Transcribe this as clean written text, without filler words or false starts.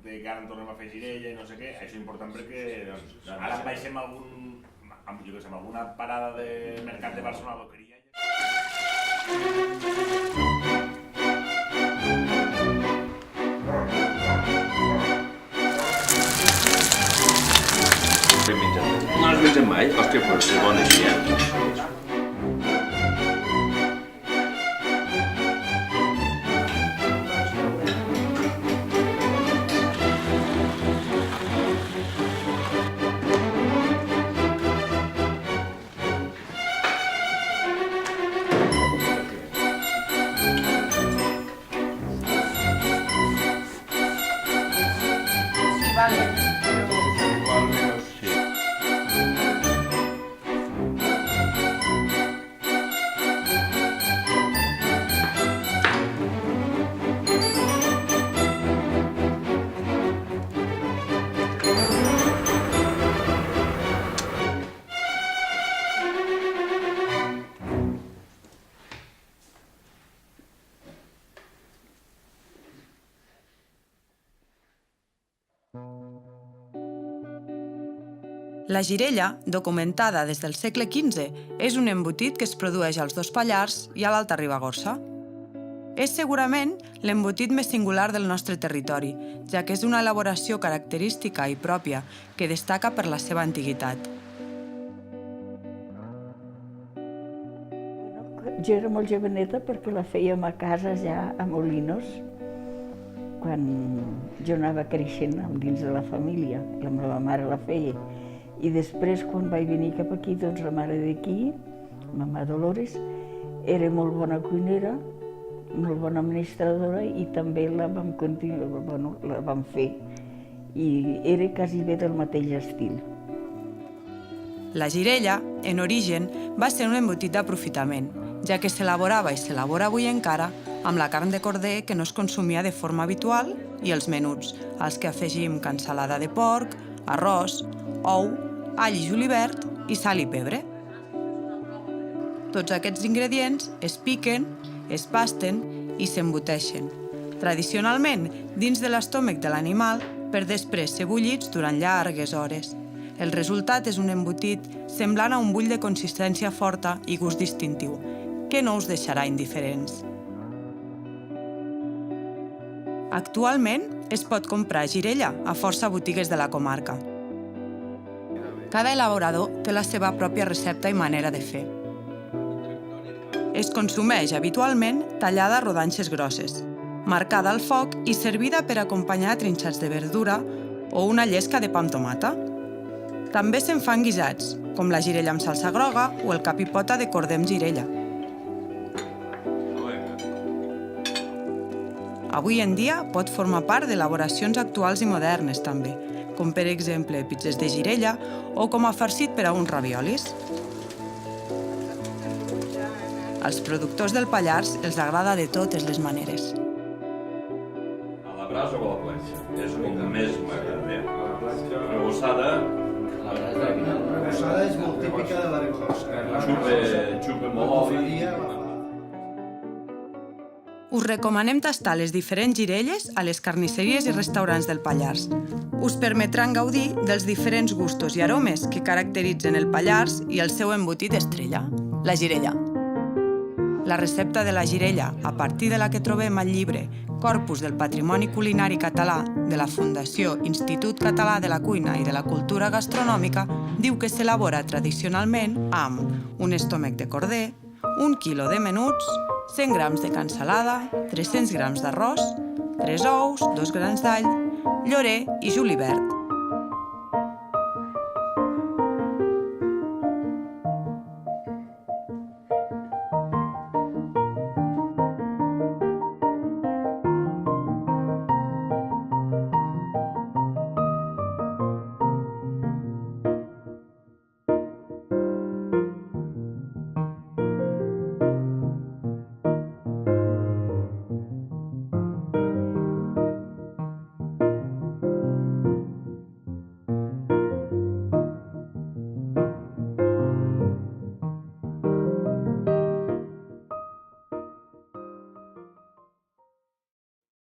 de que ara en tornem a fer girella i no sé què, això és important perquè ara baixem alguna parada de mercat de Barcelona o Crilla. No has menjat mai? Hòstia, però és bon així, eh? La girella, documentada des del segle XV, és un embotit que es produeix als Dos Pallars i a l'Alta Ribagorça. És segurament l'embotit més singular del nostre territori, ja que és una elaboració característica i pròpia que destaca per la seva antiguitat. Jo era molt joveneta perquè la fèiem a casa ja a Molinos, quan jo anava creixent dins de la família. La meva mare la feia. I després, quan vaig venir cap aquí, doncs la mare d'aquí, mama Dolores, era molt bona cuinera, molt bona administradora i també la vam fer. I era quasi bé del mateix estil. La girella, en origen, va ser un embotit d'aprofitament, ja que s'elaborava i s'elabora avui encara amb la carn de corder que no es consumia de forma habitual i els menuts, als que afegim cansalada de porc, arròs, ou, all i julivert i sal i pebre. Tots aquests ingredients es piquen, es pasten i s'emboteixen, tradicionalment dins de l'estómac de l'animal per després ser bullits durant llargues hores. El resultat és un embotit semblant a un bull de consistència forta i gust distintiu, que no us deixarà indiferents. Actualment es pot comprar girella a força botigues de la comarca. Cada elaborador té la seva pròpia recepta i manera de fer. Es consumeix habitualment tallada a rodanxes grosses, marcada al foc i servida per acompanyar trinxats de verdura o una llesca de pa amb tomata. També se'n fan guisats, com la girella amb salsa groga o el cap i pota de corder amb girella. Avui en dia pot formar part d'elaboracions actuals i modernes també, com per exemple pizzas de girella o com a farcit per a uns raviolis. Als productors del Pallars els agrada de totes les maneres. A la brasa o a la planxa? És com més m'agrada, eh? Rebossada... La rebossada és molt típica de la Ribagorça. Xupa molt oli. Us recomanem tastar les diferents girelles a les carnisseries i restaurants del Pallars. Us permetran gaudir dels diferents gustos i aromes que caracteritzen el Pallars i el seu embotit estrella, la girella. La recepta de la girella, a partir de la que trobem al llibre Corpus del Patrimoni Culinari Català de la Fundació Institut Català de la Cuina i de la Cultura Gastronòmica, diu que s'elabora tradicionalment amb un estómac de corder, 1 quilo de menuts, 100 grams de cansalada, 300 grams d'arròs, 3 ous, 2 grans d'all, llorer i julivert.